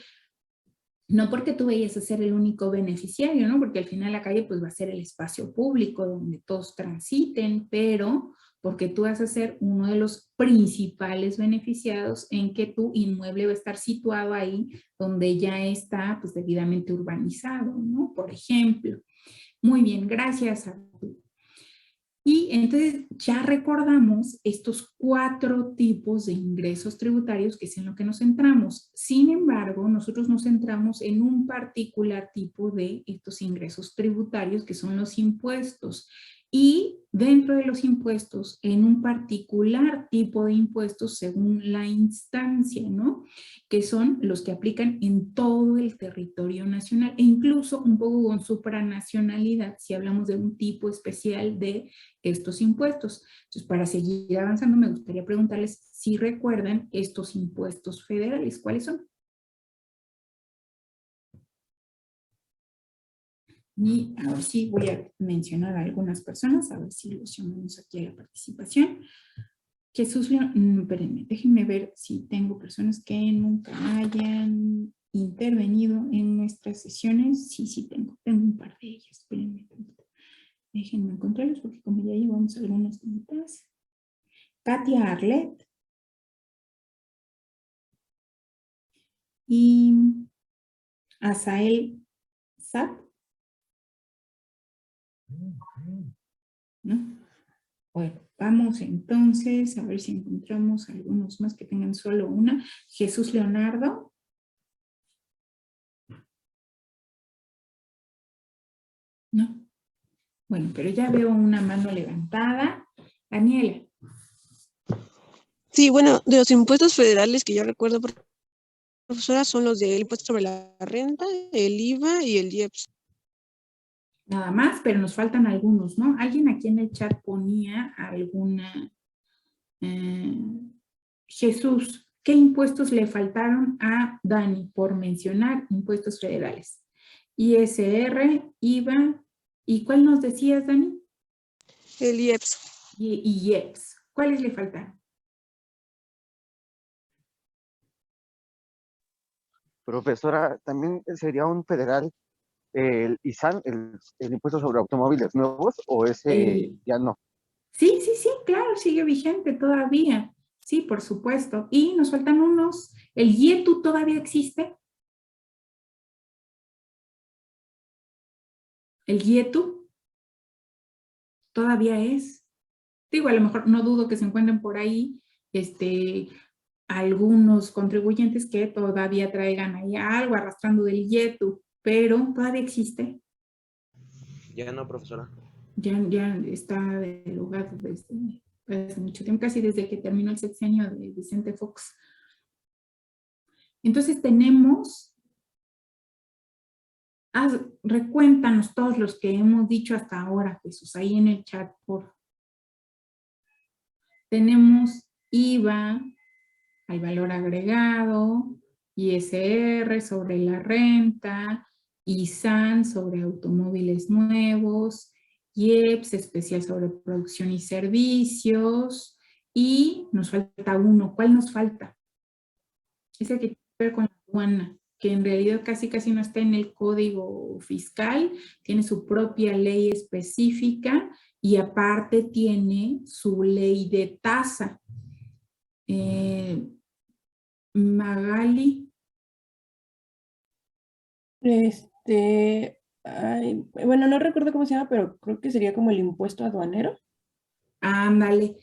no porque tú vayas a ser el único beneficiario, ¿no? Porque al final la calle pues va a ser el espacio público donde todos transiten, pero porque tú vas a ser uno de los principales beneficiados en que tu inmueble va a estar situado ahí donde ya está pues debidamente urbanizado, ¿no? Por ejemplo. Muy bien, gracias a ti. Y entonces ya recordamos estos 4 tipos de ingresos tributarios que es en lo que nos centramos. Sin embargo, nosotros nos centramos en un particular tipo de estos ingresos tributarios que son los impuestos. Y dentro de los impuestos, en un particular tipo de impuestos según la instancia, ¿no? Que son los que aplican en todo el territorio nacional e incluso un poco con supranacionalidad si hablamos de un tipo especial de estos impuestos. Entonces, para seguir avanzando, me gustaría preguntarles si recuerdan estos impuestos federales. ¿Cuáles son? Y ahora sí voy a mencionar a algunas personas, a ver si los llamamos aquí a la participación. Jesús León, espérenme, déjenme ver si tengo personas que nunca hayan intervenido en nuestras sesiones. Sí, tengo un par de ellas, espérenme. Déjenme encontrarlos porque como ya llevamos algunas minutos. Katia Arlet. Y Asael Zap. ¿No? Bueno, vamos entonces a ver si encontramos algunos más que tengan solo una. Jesús Leonardo. No. Bueno, pero ya veo una mano levantada. Daniela. Sí, bueno, de los impuestos federales que yo recuerdo, profesora, son los del impuesto sobre la renta, el IVA y el IEPS. Nada más, pero nos faltan algunos, ¿no? Alguien aquí en el chat ponía alguna... Jesús, ¿qué impuestos le faltaron a Dani por mencionar impuestos federales? ISR, IVA, ¿y cuál nos decías, Dani? El IEPS. Y IEPS. ¿Cuáles le faltaron? Profesora, ¿también sería un federal el ISAN, el impuesto sobre automóviles nuevos, o ese ya no? Sí, claro, sigue vigente todavía. Sí, por supuesto. Y nos faltan unos. ¿El IETU todavía existe? ¿El IETU todavía es? Digo, a lo mejor no dudo que se encuentren por ahí algunos contribuyentes que todavía traigan ahí algo arrastrando del IETU, pero todavía existe. Ya no, profesora. Ya está derogado desde hace mucho tiempo, casi desde que terminó el sexenio de Vicente Fox. Entonces tenemos Recuéntanos todos los que hemos dicho hasta ahora, Jesús, ahí en el chat, por favor. Tenemos IVA al valor agregado, ISR sobre la renta, ISAN sobre automóviles nuevos, IEPS especial sobre producción y servicios, y nos falta uno. ¿Cuál nos falta? Ese que tiene que ver con la aduana, que en realidad casi no está en el código fiscal, tiene su propia ley específica y aparte tiene su ley de tasa. Magali. Bueno, no recuerdo cómo se llama, pero creo que sería como el impuesto aduanero. Ándale,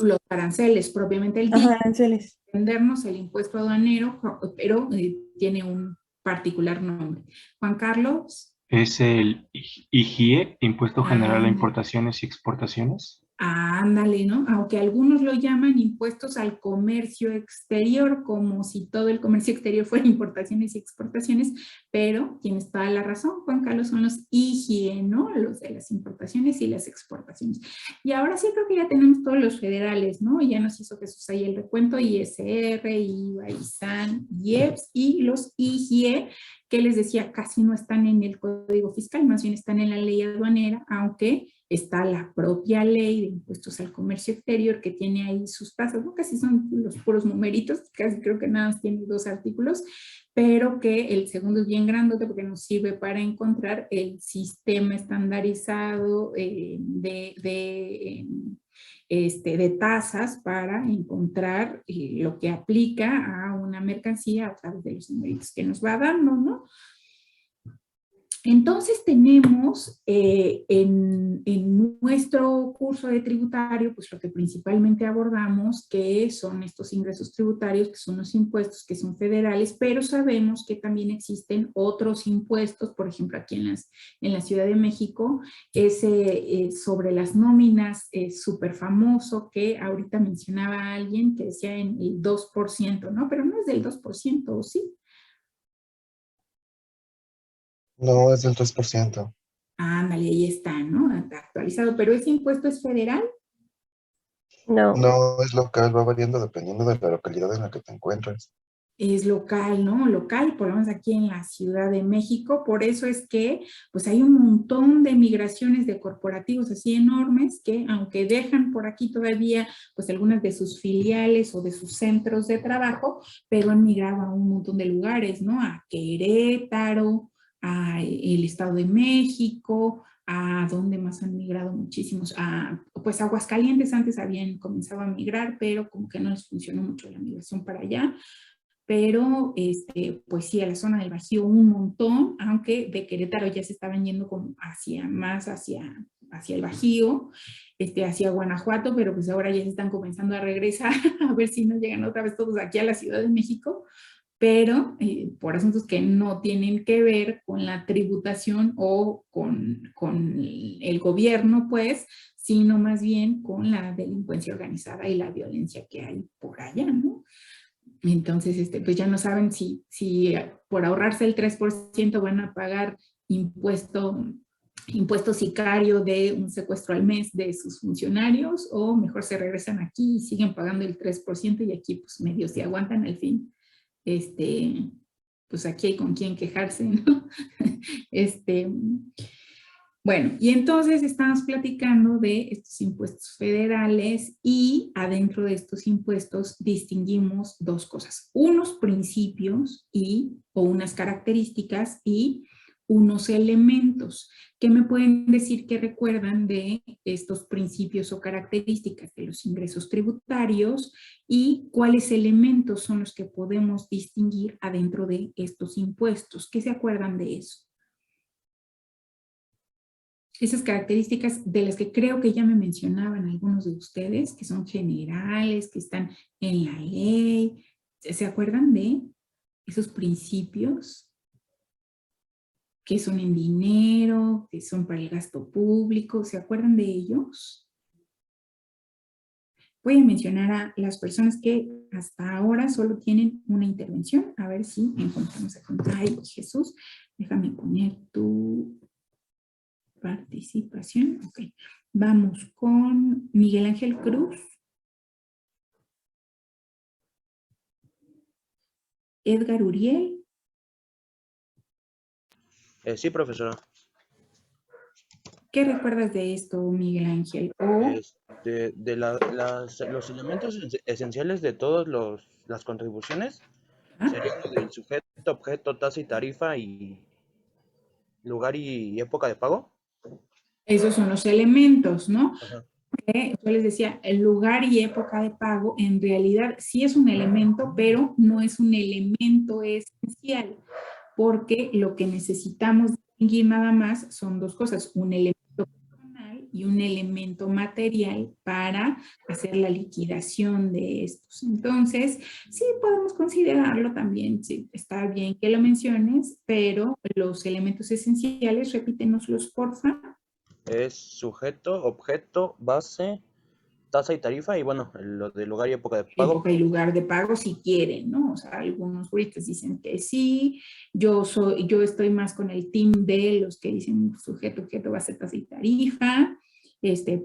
los aranceles, propiamente el Ajá, aranceles. Entendernos el impuesto aduanero, pero tiene un particular nombre. Juan Carlos. Es el IGIE, Impuesto General a Importaciones y Exportaciones. Ándale, ¿no? Aunque algunos lo llaman impuestos al comercio exterior, como si todo el comercio exterior fuera importaciones y exportaciones, pero tienes toda la razón, Juan Carlos, son los IGIE, ¿no? Los de las importaciones y las exportaciones. Y ahora sí creo que ya tenemos todos los federales, ¿no? Ya nos hizo Jesús ahí el recuento, ISR, IVA, ISAN, IEPS y los IGIE, que les decía, casi no están en el código fiscal, más bien están en la ley aduanera, aunque está la propia ley de impuestos al comercio exterior que tiene ahí sus tasas, ¿no? Casi son los puros numeritos, casi creo que nada más tiene 2 artículos, pero que el segundo es bien grandote porque nos sirve para encontrar el sistema estandarizado de tasas para encontrar lo que aplica a una mercancía a través de los numeritos que nos va dando, ¿no? Entonces tenemos en nuestro curso de tributario, pues lo que principalmente abordamos, que son estos ingresos tributarios, que son los impuestos que son federales, pero sabemos que también existen otros impuestos, por ejemplo aquí en la Ciudad de México, ese sobre las nóminas súper famoso que ahorita mencionaba alguien que decía en el 2%, ¿no? Pero no es del 2%, ¿o sí? No, es del 3%. Ándale, ahí está, ¿no? Está actualizado, pero ¿ese impuesto es federal? No. No, es local, va variando dependiendo de la localidad en la que te encuentres. Es local, ¿no? Local, por lo menos aquí en la Ciudad de México, por eso es que pues hay un montón de migraciones de corporativos así enormes que aunque dejan por aquí todavía pues algunas de sus filiales o de sus centros de trabajo, pero han migrado a un montón de lugares, ¿no? A Querétaro, a el Estado de México, a donde más han migrado muchísimos, pues Aguascalientes antes habían comenzado a migrar, pero como que no les funcionó mucho la migración para allá, pero pues sí, a la zona del Bajío un montón, aunque de Querétaro ya se estaban yendo como hacia el Bajío, hacia Guanajuato, pero pues ahora ya se están comenzando a regresar, a ver si nos llegan otra vez todos aquí a la Ciudad de México, pero por asuntos que no tienen que ver con la tributación o con el gobierno, pues, sino más bien con la delincuencia organizada y la violencia que hay por allá, ¿no? Entonces, pues ya no saben si por ahorrarse el 3% van a pagar impuesto sicario de un secuestro al mes de sus funcionarios, o mejor se regresan aquí y siguen pagando el 3% y aquí pues medio se aguantan al fin. Pues aquí hay con quién quejarse, ¿no? Bueno, y entonces estamos platicando de estos impuestos federales y adentro de estos impuestos distinguimos 2 cosas. Unos principios o unas características y unos elementos. ¿Qué me pueden decir que recuerdan de estos principios o características de los ingresos tributarios y cuáles elementos son los que podemos distinguir adentro de estos impuestos? ¿Qué se acuerdan de eso? Esas características de las que creo que ya me mencionaban algunos de ustedes, que son generales, que están en la ley. ¿Se acuerdan de esos principios? Que son en dinero, que son para el gasto público. ¿Se acuerdan de ellos? Voy a mencionar a las personas que hasta ahora solo tienen una intervención. A ver si encontramos a Ay, Jesús. Déjame poner tu participación. Ok. Vamos con Miguel Ángel Cruz. Edgar Uriel. Sí, profesora. ¿Qué recuerdas de esto, Miguel Ángel? O, Los elementos esenciales de todas las contribuciones serían lo del sujeto, objeto, tasa y tarifa y lugar y época de pago. esos son los elementos, ¿no? Ajá. Yo les decía, el lugar y época de pago en realidad sí es un elemento, pero no es un elemento esencial, porque lo que necesitamos distinguir nada más son dos cosas, un elemento personal y un elemento material para hacer la liquidación de estos. Entonces, sí podemos considerarlo también, sí, está bien que lo menciones, pero los elementos esenciales, repítenoslos, porfa. Es sujeto, objeto, base, tasa y tarifa y bueno, lo del lugar y época de pago. Época y lugar de pago si quieren, ¿no? O sea, algunos juristas dicen que sí, yo estoy más con el team de los que dicen sujeto, objeto, base, tasa y tarifa,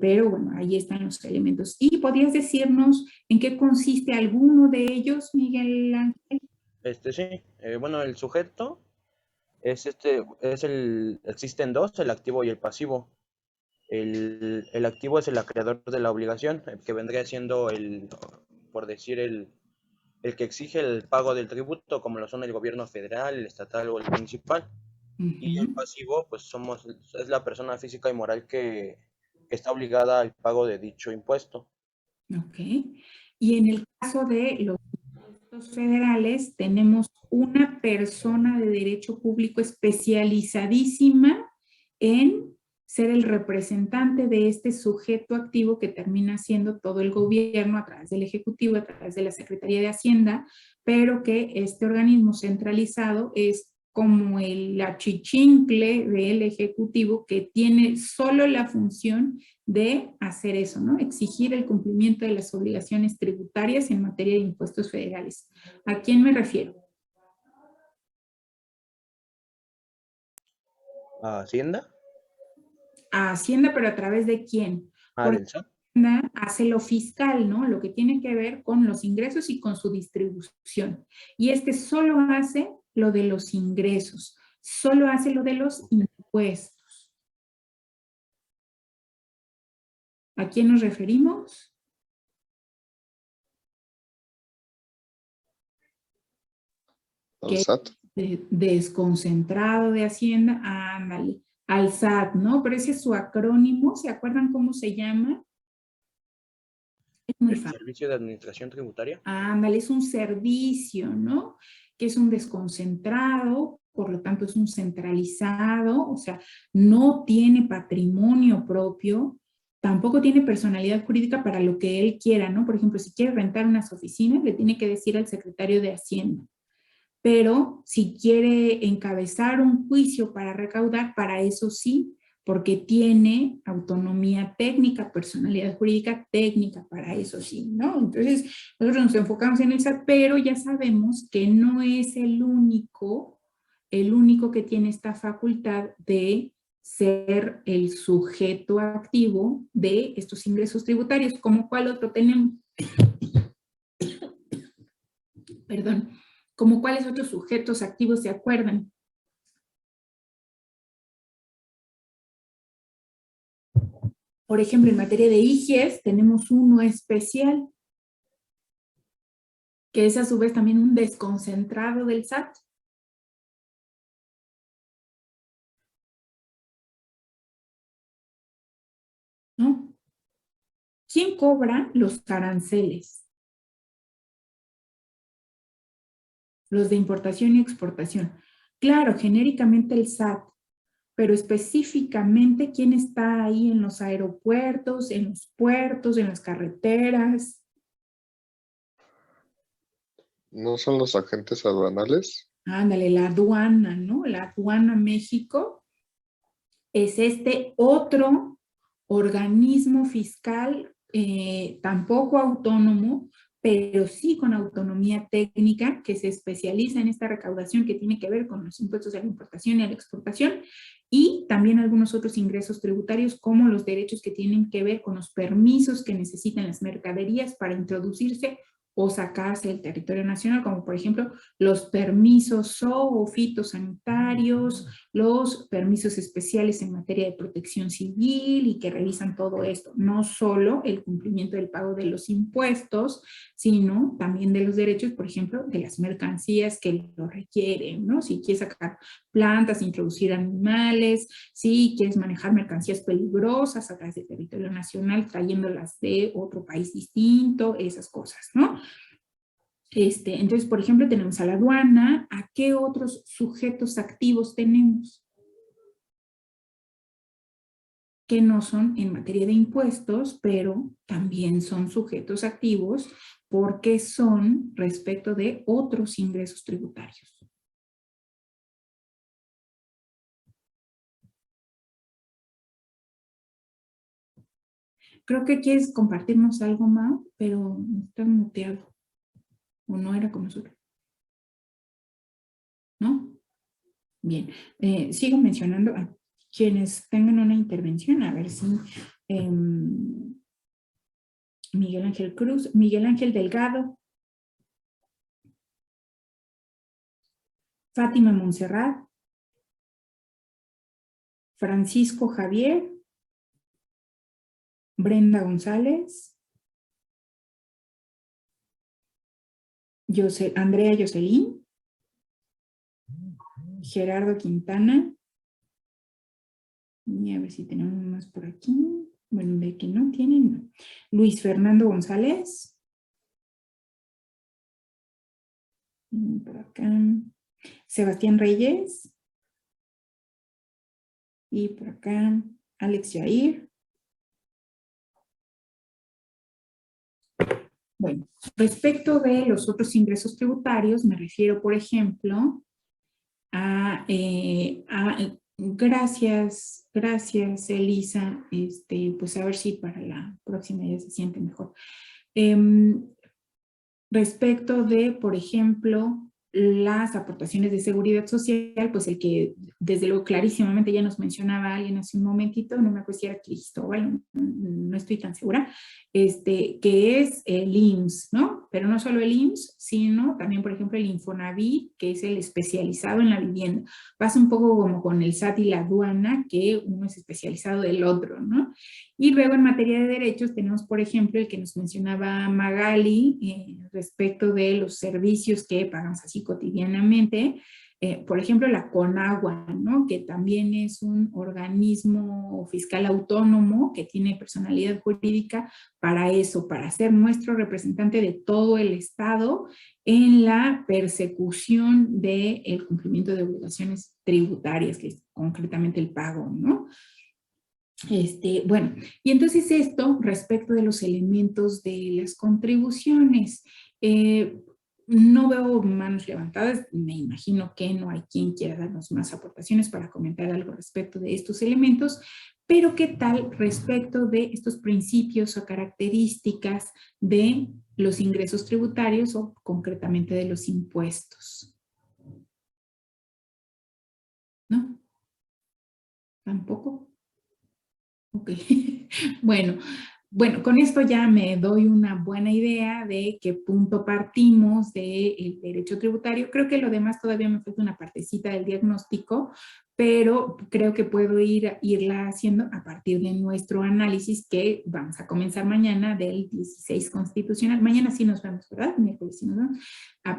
pero bueno, ahí están los elementos. ¿Y podrías decirnos en qué consiste alguno de ellos, Miguel Ángel? Sí, bueno, el sujeto existen dos, el activo y el pasivo. El activo es el acreedor de la obligación, que vendría siendo por decir, el que exige el pago del tributo, como lo son el gobierno federal, el estatal o el municipal. Y el pasivo, pues es la persona física y moral que está obligada al pago de dicho impuesto. Ok. Y en el caso de los impuestos federales, tenemos una persona de derecho público especializadísima en ser el representante de este sujeto activo que termina siendo todo el gobierno a través del Ejecutivo, a través de la Secretaría de Hacienda, pero que este organismo centralizado es como el achichincle del Ejecutivo que tiene solo la función de hacer eso, ¿no? Exigir el cumplimiento de las obligaciones tributarias en materia de impuestos federales. ¿A quién me refiero? ¿A Hacienda? A Hacienda, pero ¿a través de quién? Porque ¿Del SAT? Hacienda hace lo fiscal, ¿no? Lo que tiene que ver con los ingresos y con su distribución. Y solo hace lo de los ingresos, solo hace lo de los impuestos. ¿A quién nos referimos? Al SAT. Desconcentrado de Hacienda, ándale, al SAT, ¿no? Pero ese es su acrónimo, ¿se acuerdan cómo se llama? Es muy ¿El fácil. Servicio de Administración Tributaria? Ándale, es un servicio, ¿no? Que es un desconcentrado, por lo tanto es un centralizado, o sea, no tiene patrimonio propio, tampoco tiene personalidad jurídica para lo que él quiera, ¿no? Por ejemplo, si quiere rentar unas oficinas, le tiene que decir al secretario de Hacienda. Pero si quiere encabezar un juicio para recaudar, para eso sí, porque tiene autonomía técnica, personalidad jurídica técnica, para eso sí, ¿no? Entonces, nosotros nos enfocamos en el SAT, pero ya sabemos que no es el único que tiene esta facultad de ser el sujeto activo de estos ingresos tributarios. ¿Cómo cuál otro tenemos? Perdón. ¿Cómo cuáles otros sujetos activos se acuerdan? Por ejemplo, en materia de IGES tenemos uno especial, que es a su vez también un desconcentrado del SAT. ¿No? ¿Quién cobra los aranceles? Los de importación y exportación. Claro, genéricamente el SAT, pero específicamente quién está ahí en los aeropuertos, en los puertos, en las carreteras. ¿No son los agentes aduanales? Ándale, la aduana, ¿no? La aduana México es este otro organismo fiscal tampoco autónomo, pero sí con autonomía técnica, que se especializa en esta recaudación que tiene que ver con los impuestos a la importación y a la exportación, y también algunos otros ingresos tributarios, como los derechos que tienen que ver con los permisos que necesitan las mercaderías para introducirse o sacarse del territorio nacional, como por ejemplo los permisos o fitosanitarios, los permisos especiales en materia de protección civil y que revisan todo esto, no solo el cumplimiento del pago de los impuestos, sino también de los derechos, por ejemplo, de las mercancías que lo requieren, ¿no? Si quieres sacar plantas, introducir animales, si quieres manejar mercancías peligrosas a través del territorio nacional, trayéndolas de otro país distinto, esas cosas, ¿no? Entonces, por ejemplo, tenemos a la aduana. ¿A qué otros sujetos activos tenemos? Que no son en materia de impuestos, pero también son sujetos activos porque son respecto de otros ingresos tributarios. Creo que quieres compartirnos algo, Mau, pero estás muteado. ¿O no era con nosotros? ¿No? Bien. Sigo mencionando a quienes tengan una intervención, a ver si Miguel Ángel Cruz, Miguel Ángel Delgado, Fátima Montserrat, Francisco Javier, Brenda González, Andrea Jocelyn, Gerardo Quintana, y a ver si tenemos más por aquí. Bueno, de que no tienen, no. Luis Fernando González. Y por acá. Sebastián Reyes. Y por acá, Alex Yair. Bueno, respecto de los otros ingresos tributarios, me refiero, por ejemplo, gracias, Elisa, pues a ver si para la próxima ya se siente mejor. Respecto de, por ejemplo, las aportaciones de seguridad social, pues el que desde luego clarísimamente ya nos mencionaba alguien hace un momentito, no me acuerdo si era Cristóbal, no estoy tan segura, que es el IMSS, ¿no? Pero no solo el IMSS, sino también, por ejemplo, el Infonavit, que es el especializado en la vivienda. Pasa un poco como con el SAT y la aduana, que uno es especializado del otro, ¿no? Y luego en materia de derechos tenemos, por ejemplo, el que nos mencionaba Magali, respecto de los servicios que pagamos así cotidianamente, por ejemplo, la CONAGUA, ¿no? Que también es un organismo fiscal autónomo que tiene personalidad jurídica para eso, para ser nuestro representante de todo el Estado en la persecución del cumplimiento de obligaciones tributarias, que es concretamente el pago, ¿no? Bueno, y entonces esto respecto de los elementos de las contribuciones. No veo manos levantadas, me imagino que no hay quien quiera darnos más aportaciones para comentar algo respecto de estos elementos, pero ¿qué tal respecto de estos principios o características de los ingresos tributarios o concretamente de los impuestos? ¿No? ¿Tampoco? Ok, bueno, con esto ya me doy una buena idea de qué punto partimos del derecho tributario. Creo que lo demás todavía me falta una partecita del diagnóstico, pero creo que puedo irla haciendo a partir de nuestro análisis que vamos a comenzar mañana del 16 constitucional. Mañana sí nos vemos, ¿verdad? Miércoles sí nos vemos.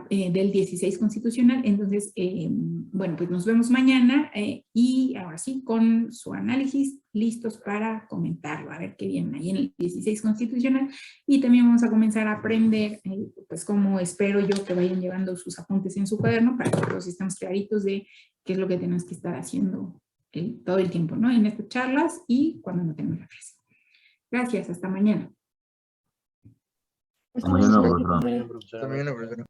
Del 16 constitucional. Entonces, bueno, pues nos vemos mañana y ahora sí, con su análisis, listos para comentarlo, a ver qué viene ahí en el 16 constitucional. Y también vamos a comenzar a aprender, pues como espero yo que vayan llevando sus apuntes en su cuaderno para que todos estemos claritos de qué es lo que tenemos que estar haciendo todo el tiempo, ¿no? En estas charlas y cuando no tenemos la clase. Gracias, hasta mañana. Hasta mañana, Hasta mañana, profesora.